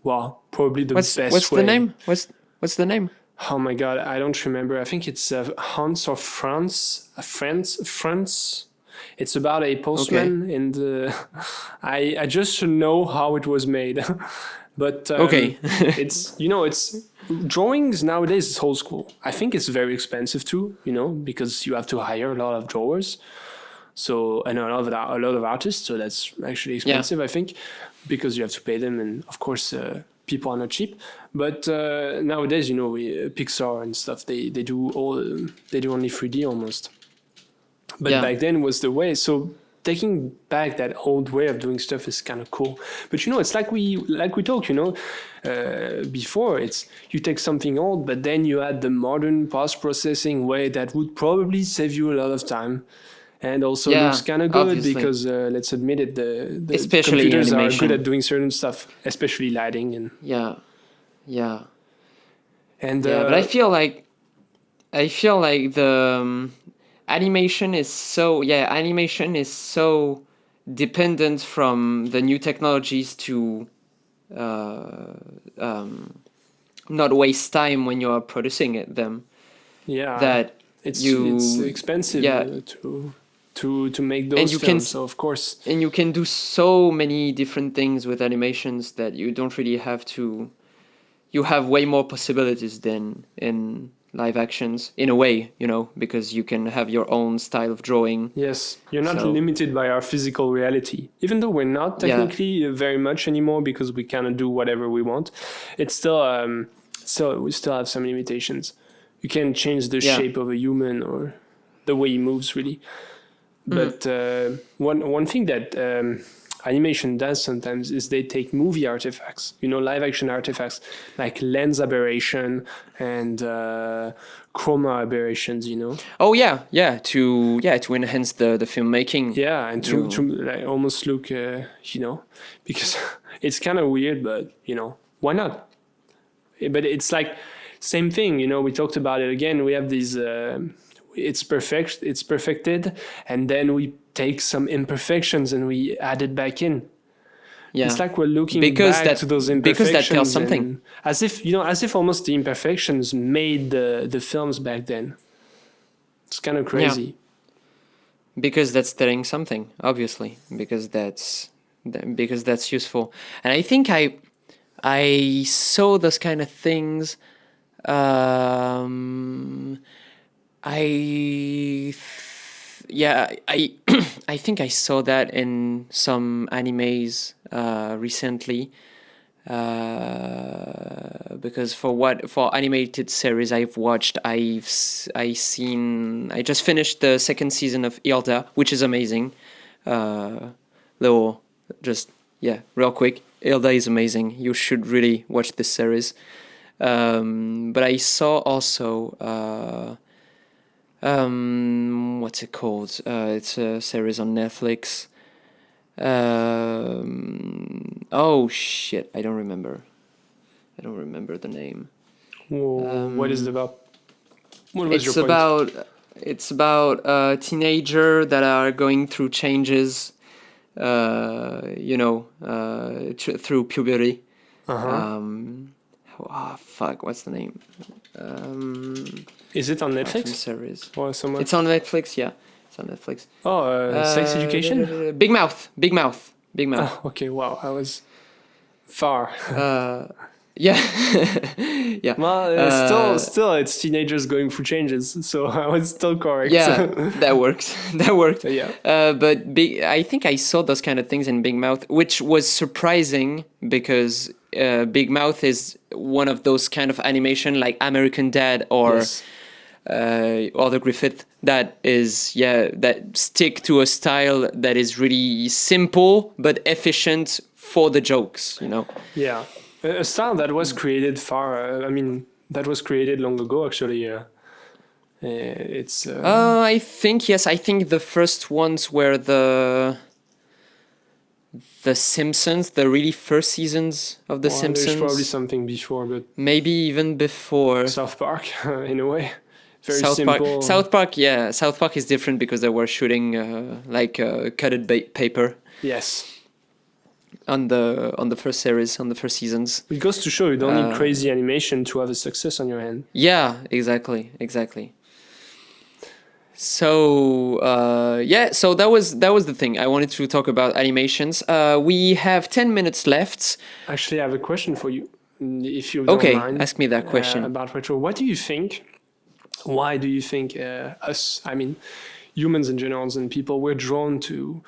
probably the best way. What's the name? What's the name? Oh my god, I don't remember. I think it's Hans or France. France. It's about a postman in the. I just should know how it was made, but it's it's drawings nowadays is old school. I think it's very expensive too, because you have to hire a lot of drawers, so and a lot of artists. So that's actually expensive, I think, because you have to pay them, and of course people are not cheap. But nowadays, Pixar and stuff, they do only 3D almost. But back then was the way. So taking back that old way of doing stuff is kind of cool. But it's like we talked, before. It's you take something old, but then you add the modern post-processing way that would probably save you a lot of time, and also looks kind of good because let's admit it, the computers are good at doing certain stuff, especially lighting and And but I feel like the animation is so dependent from the new technologies to not waste time when you are producing them. That it's expensive to make those films, so of course. And you can do so many different things with animations that you don't really have to. You have way more possibilities than in live actions, in a way, because you can have your own style of drawing. Yes, you're not limited by our physical reality. Even though we're not technically very much anymore, because we kind of do whatever we want, it's still, we still have some limitations. You can change the shape of a human or the way he moves, really. But one thing that animation does sometimes is they take movie artifacts, live action artifacts like lens aberration and chroma aberrations, Oh yeah, to enhance the filmmaking. Yeah, and to like almost look, because it's kind of weird, but why not? But it's like same thing, we talked about it again. We have these. It's perfected, and then we take some imperfections and we add it back in. Yeah. It's like we're looking back to those imperfections. Because that tells something. As if almost the imperfections made the films back then. It's kind of crazy. Yeah. Because that's telling something, obviously. Because that's useful. And I think I saw those kind of things. I think I saw that in some animes recently, because for animated series I've watched, I just finished the second season of Hilda, which is amazing. Real quick, Hilda is amazing. You should really watch this series. But I saw also. What's it called? It's a series on Netflix. Oh shit! I don't remember the name. What is it about? What was your point? It's about a teenager that are going through changes. Through puberty. Uh-huh. fuck, what's the name? Is it on Cartoon Netflix series. or somewhere? It's on Netflix. Yeah, it's on Netflix. Oh, Sex Education. Big Mouth. Big Mouth. Big Mouth. Oh, okay. Wow, I was far. Yeah. Yeah. Well, still, it's teenagers going through changes, so I was still correct. Yeah, that works. That worked. Yeah. But I think I saw those kind of things in Big Mouth, which was surprising because Big Mouth is one of those kind of animation like American Dad or Yes. Other Griffith that is that stick to a style that is really simple but efficient for the jokes. You know. Yeah, a style that was created that was created long ago, actually. It's. I think yes. I think the first ones were the Simpsons, the really first seasons of the Simpsons. There's probably something before, but maybe even before. South Park, in a way. Very South simple. Park. South Park, yeah. South Park is different because they were shooting cutted paper Yes. on the first series, on the first seasons. It goes to show you don't need crazy animation to have a success on your hand. Yeah, exactly. So so that was the thing. I wanted to talk about animations. We have 10 minutes left. Actually, I have a question for you, if you don't mind. Okay, ask me that question. About retro. What do you think? Why do you think humans in general and people, we're drawn to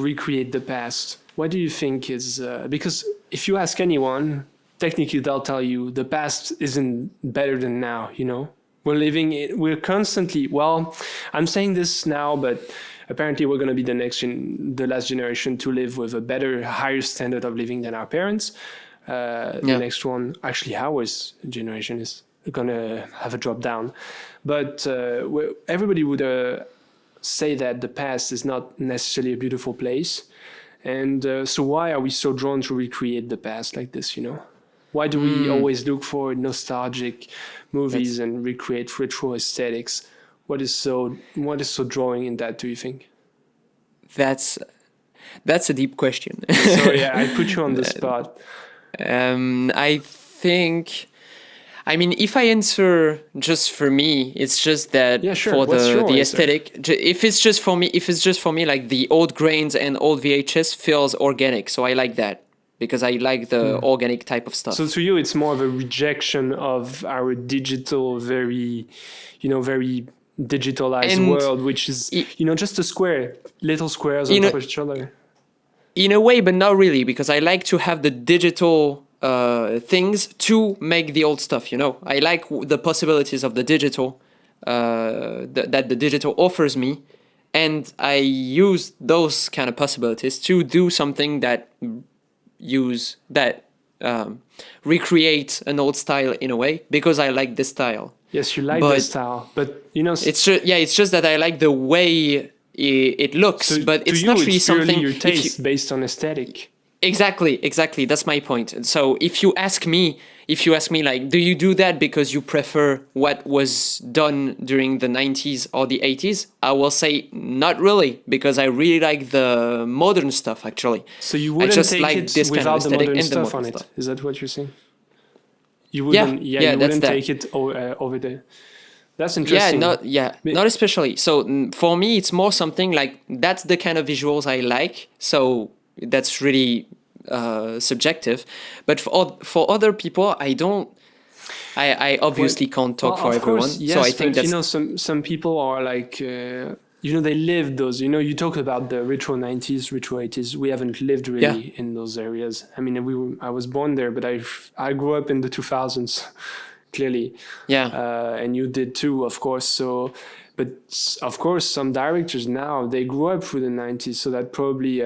recreate the past? What do you think is because if you ask anyone, technically they'll tell you the past isn't better than now. You know, we're constantly. Well, I'm saying this now, but apparently we're going to be the last generation to live with a better, higher standard of living than our parents. The next one, actually, our generation is going to have a drop down, but everybody would say that the past is not necessarily a beautiful place. And so why are we so drawn to recreate the past like this, you know? Why do we always look for nostalgic movies and recreate retro aesthetics? What is so drawing in that, do you think? That's a deep question. Sorry, I put you on the spot. I think, I mean, if I answer just for me, it's just that for the aesthetic. If it's just for me, like the old grains and old VHS feels organic, so I like that because I like the organic type of stuff. So to you, it's more of a rejection of our digital, very digitalized world, which is just little squares on top of each other. In a way, but not really, because I like to have the digital things to make the old stuff. You know, I like the possibilities of the digital that the digital offers me, and I use those kind of possibilities to do something that recreate an old style in a way because I like this style. Yes, you like the style, but it's just that I like the way it looks, so but it's not really something. Your taste based on aesthetic. Exactly. That's my point. So if you ask me like, do you do that because you prefer what was done during the 90s or the 80s? I will say not really, because I really like the modern stuff actually. So you wouldn't take it without the modern stuff on it? Is that what you're saying? You wouldn't, you wouldn't take it over there. That's interesting. Not especially. So for me, it's more something like that's the kind of visuals I like. So that's really subjective. But for other people, I don't. I obviously can't talk for everyone. Course, yes, so I think that's some people are like they live those. You talk about the retro 90s, retro 80s. We haven't lived really in those areas. I mean, I was born there, but I grew up in the 2000s. Clearly, and you did too, of course. So, but of course, some directors now they grew up through the 90s, so that probably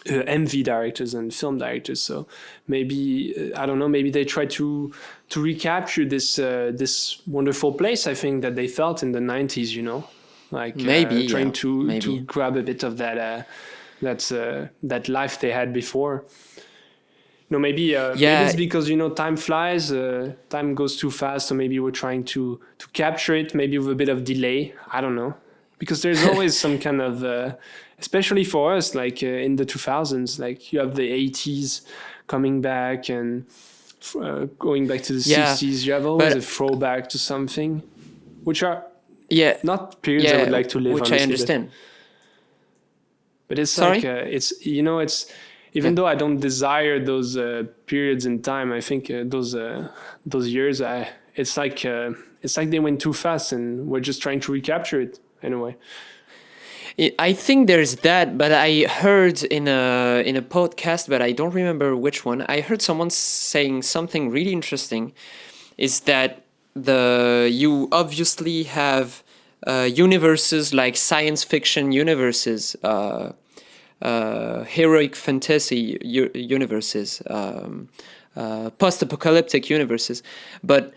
MV directors and film directors. So maybe I don't know. Maybe they try to recapture this wonderful place. I think that they felt in the 90s. Like trying to grab a bit of that life they had before. Maybe it's because time flies, time goes too fast, so maybe we're trying to capture it, maybe with a bit of delay. I don't know, because there's always some kind of, especially for us, like in the 2000s, like you have the 80s coming back and going back to the Yeah, 60s. You have always a but throwback to something, which are yeah, not periods I would yeah, like to live, which I honestly, understand. but it's like Sorry? it's Yeah. even though I don't desire those periods in time, I think those years, it's like they went too fast, and we're just trying to recapture it anyway. I think there's that, but I heard in a podcast, but I don't remember which one. I heard someone saying something really interesting. Is that you obviously have universes like science fiction universes, heroic fantasy universes, post-apocalyptic universes, but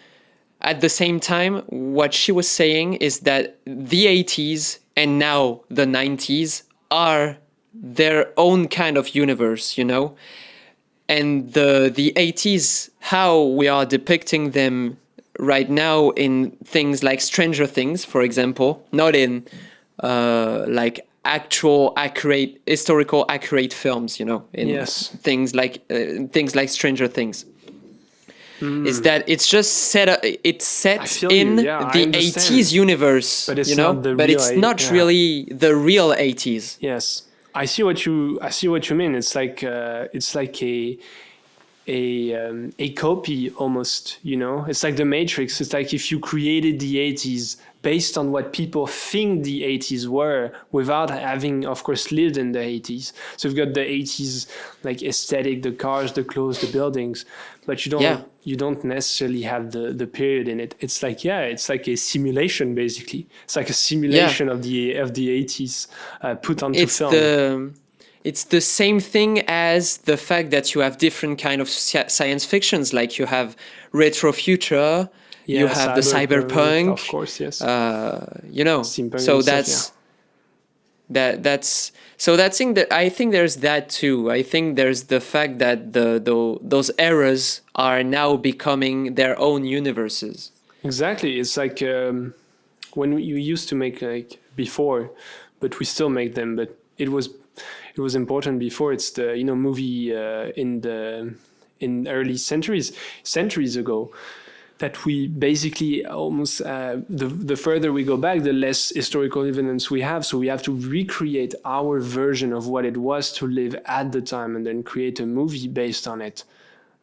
at the same time, what she was saying is that the 80s and now the 90s are their own kind of universe, you know? And the 80s, how we are depicting them right now in things like Stranger Things, for example, not in like actual accurate historical accurate films, you know, in Yes. things like Stranger Things. Is that it's just it's set in the 80s universe, but it's you know, not the but real. it's not really the real 80s. Yes, I see what you mean. It's like a copy almost, you know. It's like the Matrix. It's like if you created the 80s based on what people think the 80s were without having, of course, lived in the 80s. So you've got the 80s like aesthetic, the cars, the clothes, the buildings, but you don't necessarily have the period in it. It's like it's like a simulation basically. It's like a simulation of the 80s put onto film. It's the same thing as the fact that you have different kind of science fictions, like you have retro future, you have the cyberpunk, of course, yes. You know, Steampunk so stuff, that's so that's thing that I think there's that too. I think there's the fact that those eras are now becoming their own universes. Exactly. It's like when you used to make like before, but we still make them, but it was important before. It's the movie in early centuries ago, that we basically almost the further we go back, the less historical evidence we have. So we have to recreate our version of what it was to live at the time, and then create a movie based on it.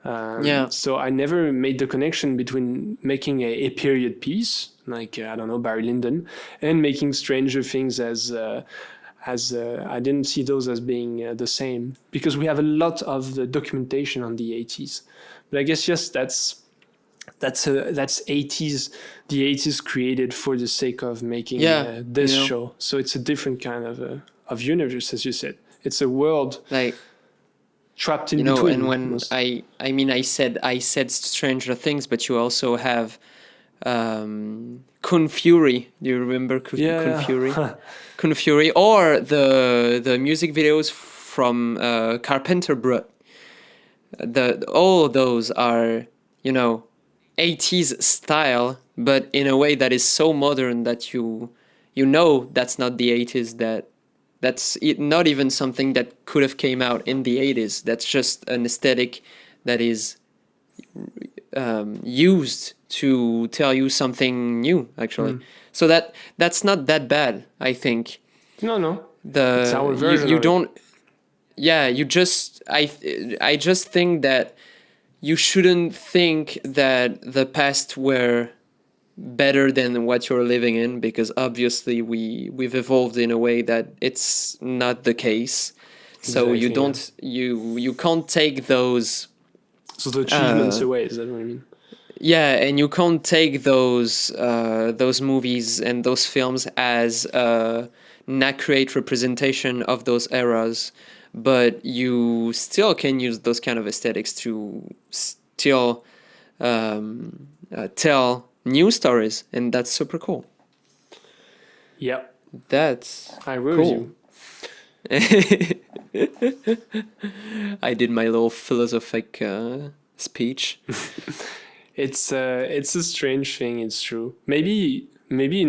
So I never made the connection between making a period piece, like I don't know, Barry Lyndon, and making Stranger Things as I didn't see those as being the same, because we have a lot of the documentation on the 80s. But I guess yes, that's 80s. The 80s created for the sake of making this show. So it's a different kind of universe, as you said. It's a world like trapped in between. And when I mean I said Stranger Things, but you also have Kung Fury. Do you remember Kung Fury? Kung Fury, or the music videos from Carpenter Brut. All those are 80s style, but in a way that is so modern that you know that's not the 80s. That's not even something that could have came out in the 80s. That's just an aesthetic that is used to tell you something new, actually. So that's not that bad, I think. No. It's our version you of don't. It. Yeah, you just. I just think that you shouldn't think that the past were better than what you're living in, because obviously we've evolved in a way that it's not the case. So exactly, you don't you can't take those. So the achievements away, is that what I mean? Yeah, and you can't take those movies and those films as an accurate representation of those eras, but you still can use those kind of aesthetics to still tell new stories, and that's super cool. Yeah, that's I agree with you. I did my little philosophic speech. It's a strange thing. It's true. Maybe maybe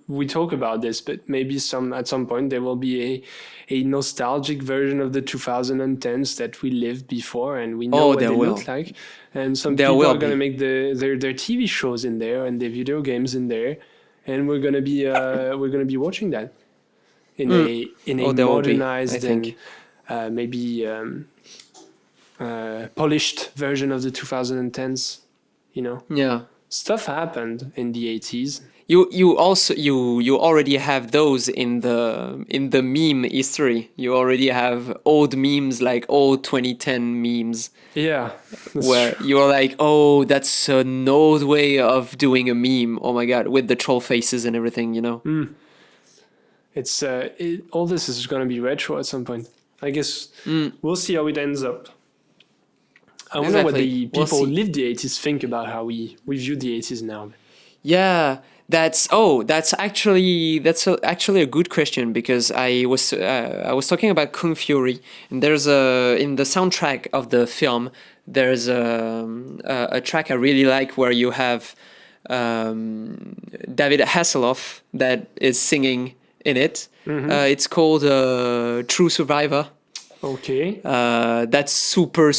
we talk about this, but maybe at some point there will be a nostalgic version of the 2010s that we lived before, and we know what they look like. And some people are gonna make their TV shows in there and their video games in there, and we're gonna be watching that in a modernized and maybe polished version of the 2010s. Yeah. Stuff happened in the 80s. You already have those in the meme history. You already have old memes, like old 2010 memes. Yeah. Where you're like, oh, that's an old way of doing a meme. Oh my god, with the troll faces and everything, It's all this is going to be retro at some point. I guess we'll see how it ends up. I wonder what the people who lived the 80s think about how we view the 80s now. Yeah, that's actually a good question, because I was talking about Kung Fury, and there's in the soundtrack of the film there's a track I really like where you have David Hasselhoff that is singing in it. It's called True Survivor. Okay. That's super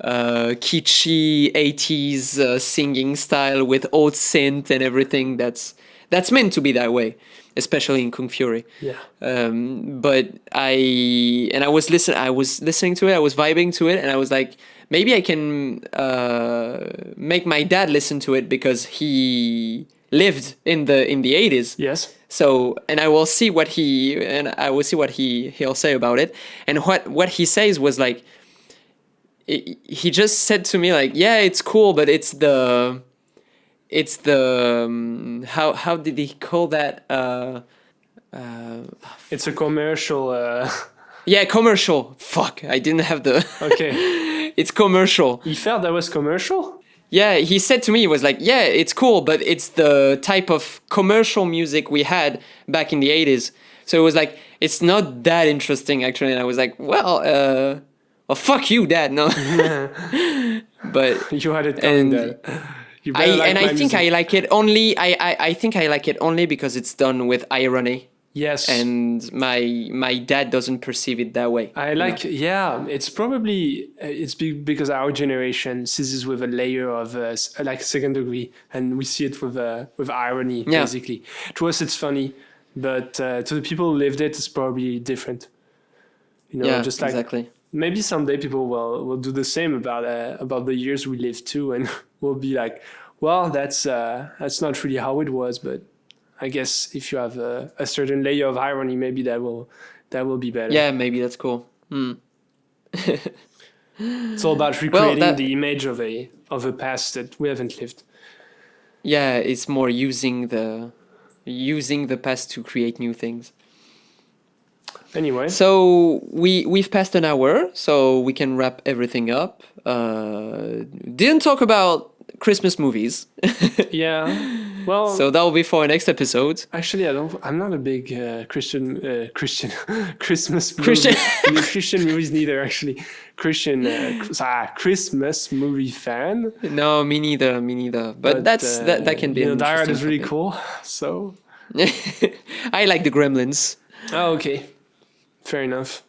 kitschy 80s singing style with old synth and everything. That's meant to be that way, especially in Kung Fury. Yeah. But I was listening to it, I was vibing to it, and I was like, maybe I can make my dad listen to it, because he lived in the 80s. Yes. So, and I will see what he'll say about it. And what he says was like, he just said to me like, yeah, it's cool, but it's the how did he call that? It's a commercial. Yeah, commercial. Fuck, I didn't have the. Okay. It's commercial. He felt that was commercial? Yeah, he said to me, he was like, yeah, it's cool, but it's the type of commercial music we had back in the 80s. So it was like, it's not that interesting, actually. And I was like, well, fuck you, Dad. No. But you had it done, Dad. I think I like it only. I think I like it only because it's done with irony. Yes. And my dad doesn't perceive it that way. I like, yeah, it's probably, because our generation sees this with a layer of like second degree, and we see it with irony, basically. To us, it's funny, but to the people who lived it, it's probably different. Just like, exactly. Maybe someday people will do the same about the years we lived too, and we'll be like, well, that's not really how it was, but I guess if you have a certain layer of irony, maybe that will be better. Yeah, maybe that's cool. It's all about recreating the image of a past that we haven't lived. Yeah, it's more using the past to create new things. Anyway, so we've passed an hour, so we can wrap everything up. Didn't talk about Christmas movies. Yeah. Well, so that will be for our next episode. Actually, I'm not a big Christmas movies neither. Actually, Christmas movie fan. No, me neither. But that can be. Die Hard is really cool. So I like the Gremlins. Oh, okay. Fair enough.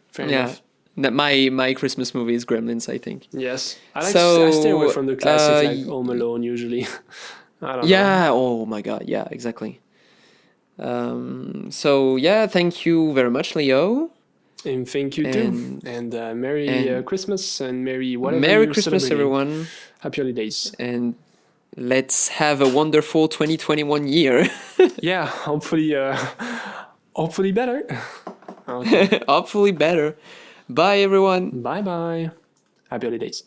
My Christmas movie is Gremlins, I think. Yes. I stay away from the classic like Home Alone usually. I don't know. Oh my god, yeah, exactly. So yeah, thank you very much, Leo. And thank you too. And Merry Christmas and Merry whatever. Merry Christmas, everyone. Happy holidays. And let's have a wonderful 2021 year. Yeah, hopefully better. Okay. Hopefully better. Bye, everyone. Bye. Happy holidays.